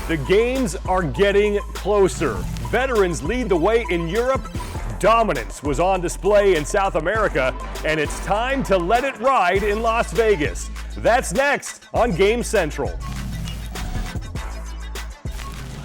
The games are getting closer. Veterans lead the way in Europe. Dominance was on display in South America, and it's time to let it ride in Las Vegas. That's next on Game Central.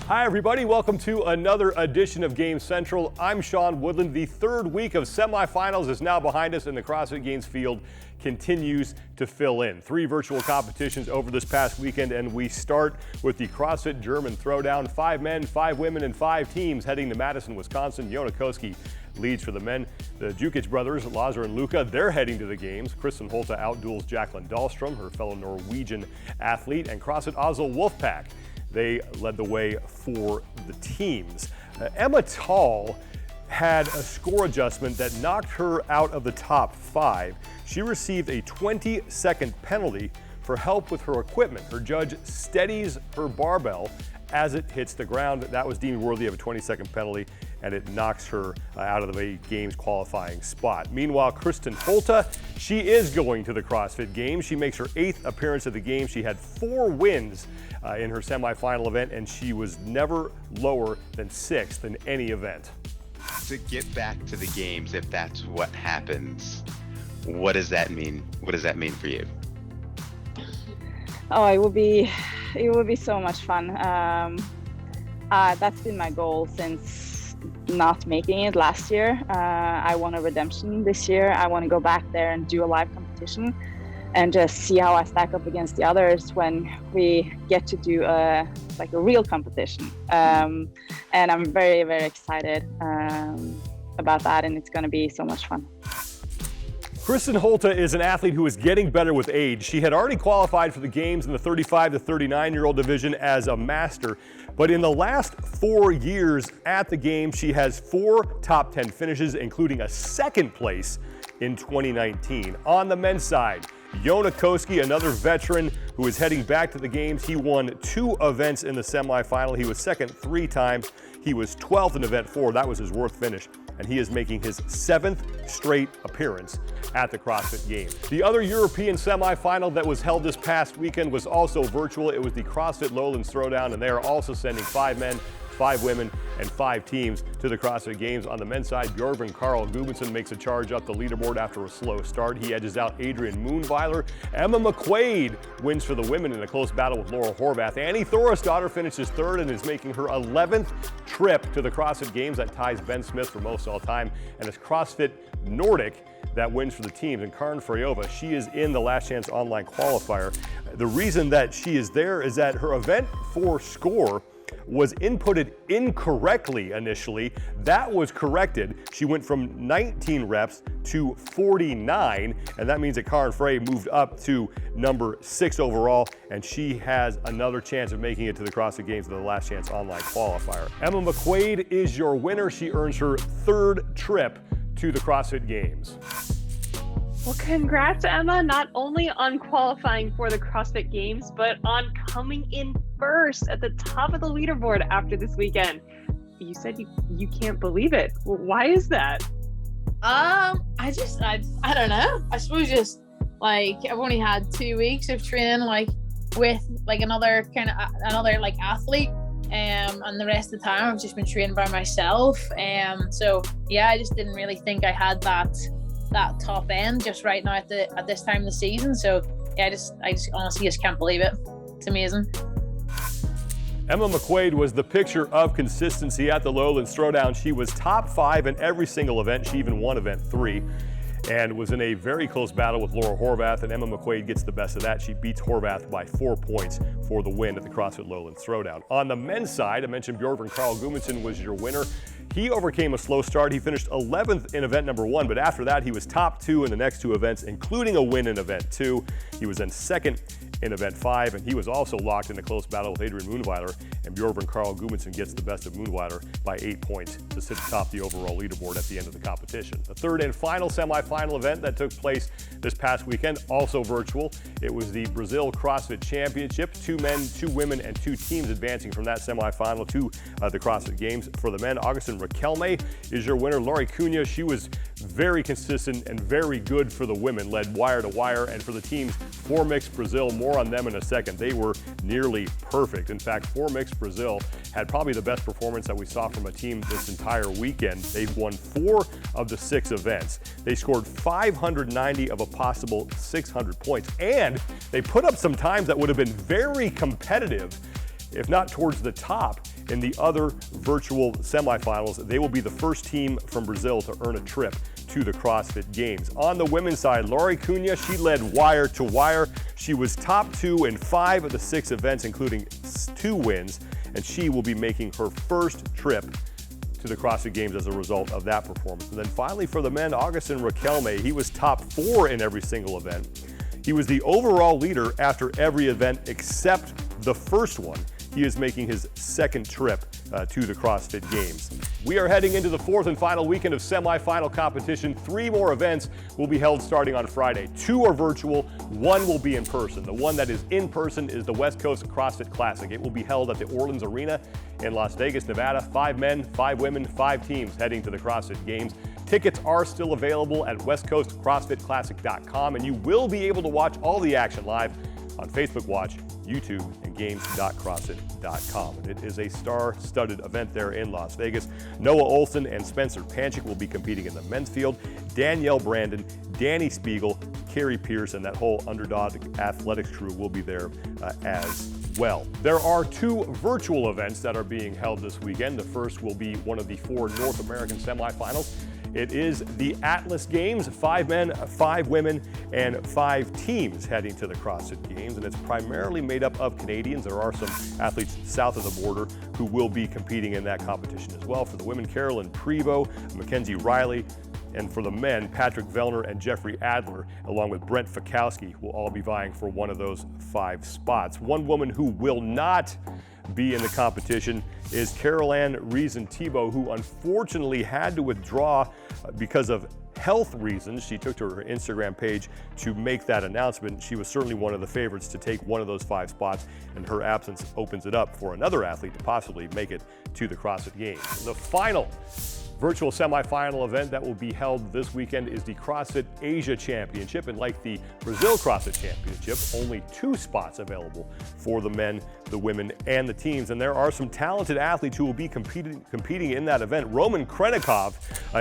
Hi everybody, welcome to another edition of Game Central. I'm Sean Woodland. The third week of semifinals is now behind us, and the CrossFit Games field continues to fill in. 3 virtual competitions over this past weekend, and we start with the CrossFit German Throwdown. 5 men, 5 women, and 5 teams heading to Madison, Wisconsin. Jonne Koski leads for the men. The Jukic brothers, Lazar and Luca, they're heading to the games. Kristin Holte outduels Jacqueline Dahlstrom, her fellow Norwegian athlete, and CrossFit Oslo Wolfpack, they led the way for the teams. Emma Tall had a score adjustment that knocked her out of the top 5. She received a 20-second penalty for help with her equipment. Her judge steadies her barbell as it hits the ground. That was deemed worthy of a 20-second penalty, and it knocks her out of the games qualifying spot. Meanwhile, Kristin Holte, she is going to the CrossFit Games. She makes her 8th appearance at the Games. She had 4 wins in her semifinal event, and she was never lower than 6th in any event. To get back to the games, if that's what happens, what does that mean? What does that mean for you? Oh, it will be so much fun. That's been my goal since not making it last year. I want a redemption this year. I want to go back there and do a live competition and just see how I stack up against the others when we get to do a real competition. And I'm very, very excited about that, and it's going to be so much fun. Kristin Holte is an athlete who is getting better with age. She had already qualified for the games in the 35 to 39-year-old division as a master, but in the last 4 years at the games, she has 4 top 10 finishes, including a 2nd place in 2019. On the men's side, Jonne Koski, another veteran who is heading back to the games. He won 2 events in the semifinal. He was 2nd 3 times. He was 12th in event 4. That was his worst finish. And he is making his 7th straight appearance at the CrossFit Games. The other European semifinal that was held this past weekend was also virtual. It was the CrossFit Lowlands Throwdown, and they are also sending 5 men, 5 women, and 5 teams to the CrossFit Games. On the men's side, Björgvin Karl Guðmundsson makes a charge up the leaderboard after a slow start. He edges out Adrian Moonweiler. Emma McQuaid wins for the women in a close battle with Laura Horvath. Annie Thorisdottir finishes 3rd and is making her 11th trip to the CrossFit Games. That ties Ben Smith for most all time. And it's CrossFit Nordic that wins for the teams. And Freyova, she is in the Last-Chance Online Qualifier. The reason that she is there is that her event 4 score was inputted incorrectly initially. That was corrected. She went from 19 reps to 49, and that means that Karin Frey moved up to number 6 overall, and she has another chance of making it to the CrossFit Games in the Last-Chance Online Qualifier. Emma McQuaid is your winner. She earns her 3rd trip to the CrossFit Games. Well, congrats, Emma, not only on qualifying for the CrossFit Games, but on coming in first at the top of the leaderboard after this weekend. You said you can't believe it. Well, why is that? I don't know. I suppose just I've only had 2 weeks of training with another athlete, and the rest of the time I've just been training by myself. So yeah, I just didn't really think I had that top end just right now at this time of the season. So yeah, I just honestly just can't believe it. It's amazing. Emma McQuaid was the picture of consistency at the Lowlands Throwdown. She was top 5 in every single event. She even won event 3 and was in a very close battle with Laura Horvath, and Emma McQuaid gets the best of that. She beats Horvath by 4 points for the win at the CrossFit Lowlands Throwdown. On the men's side, I mentioned Björgvin Karl Guðmundsson was your winner. He overcame a slow start. He finished 11th in event number 1, but after that he was top 2 in the next 2 events, including a win in event 2. He was then 2nd in event 5, and he was also locked in a close battle with Adrian Moonweiler, and Björgvin Karl Guðmundsson gets the best of Moonweiler by 8 points to sit atop the overall leaderboard at the end of the competition. The 3rd and final semifinal event that took place this past weekend, also virtual. It was the Brazil CrossFit Championship. 2 men, 2 women, and 2 teams advancing from that semifinal to the CrossFit Games. For the men, Agustin Richelme is your winner. Lari Cunha, she was very consistent and very good for the women, led wire to wire, and for the teams, Fourmixx Brazil, more on them in a second. They were nearly perfect. In fact, Fourmixx Brazil had probably the best performance that we saw from a team this entire weekend. They've won 4 of the 6 events. They scored 590 of a possible 600 points, and they put up some times that would have been very competitive, if not towards the top, in the other virtual semifinals. They will be the first team from Brazil to earn a trip to the CrossFit Games. On the women's side, Lari Cunha, she led wire to wire. She was top 2 in 5 of the 6 events, including 2 wins, and she will be making her first trip to the CrossFit Games as a result of that performance. And then finally for the men, Agustin Richelme, he was top 4 in every single event. He was the overall leader after every event except the first one. He is making his second trip to the CrossFit Games. We are heading into the 4th and final weekend of semifinal competition. 3 more events will be held starting on Friday. 2 are virtual, 1 will be in person. The one that is in person is the West Coast CrossFit Classic. It will be held at the Orleans Arena in Las Vegas, Nevada. 5 men, 5 women, 5 teams heading to the CrossFit Games. Tickets are still available at westcoastcrossfitclassic.com, and you will be able to watch all the action live on Facebook Watch, YouTube, and games.crossfit.com. And it is a star-studded event there in Las Vegas. Noah Olson and Spencer Panchik will be competing in the men's field. Danielle Brandon, Danny Spiegel, Carrie Pierce, and that whole Underdog Athletics crew will be there as well. There are 2 virtual events that are being held this weekend. The first will be one of the 4 North American semifinals. It is the Atlas Games, 5 men, 5 women, and 5 teams heading to the CrossFit Games, and it's primarily made up of Canadians. There are some athletes south of the border who will be competing in that competition as well. For the women, Carolyn Prevost, Mackenzie Riley, and for the men, Patrick Vellner and Jeffrey Adler, along with Brent Fikowski, will all be vying for one of those 5 spots. One woman who will not be in the competition is Caroline Reason-Thibault, who unfortunately had to withdraw because of health reasons. She took to her Instagram page to make that announcement. She was certainly one of the favorites to take one of those 5 spots, and her absence opens it up for another athlete to possibly make it to the CrossFit Games. The final virtual semifinal event that will be held this weekend is the CrossFit Asia Championship, and like the Brazil CrossFit Championship, only 2 spots available for the men, the women, and the teams. And there are some talented athletes who will be competing in that event. Roman Krenikov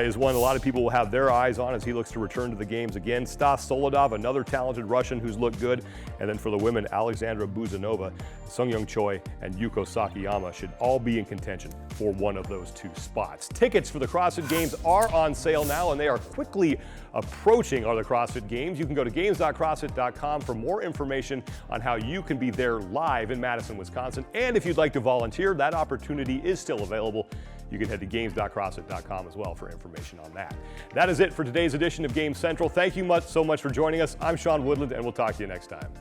is one a lot of people will have their eyes on as he looks to return to the games again. Stas Solodov, another talented Russian who's looked good. And then for the women, Alexandra Buzanova, Sungyoung Choi, and Yuko Sakayama should all be in contention for one of those 2 spots. Tickets for the CrossFit Games are on sale now, and they are quickly approaching the CrossFit Games. You can go to games.crossfit.com for more information on how you can be there live in Madison, Wisconsin. And if you'd like to volunteer, that opportunity is still available. You can head to games.crossfit.com as well for information on that. That is it for today's edition of Games Central. Thank you so much for joining us. I'm Sean Woodland, and we'll talk to you next time.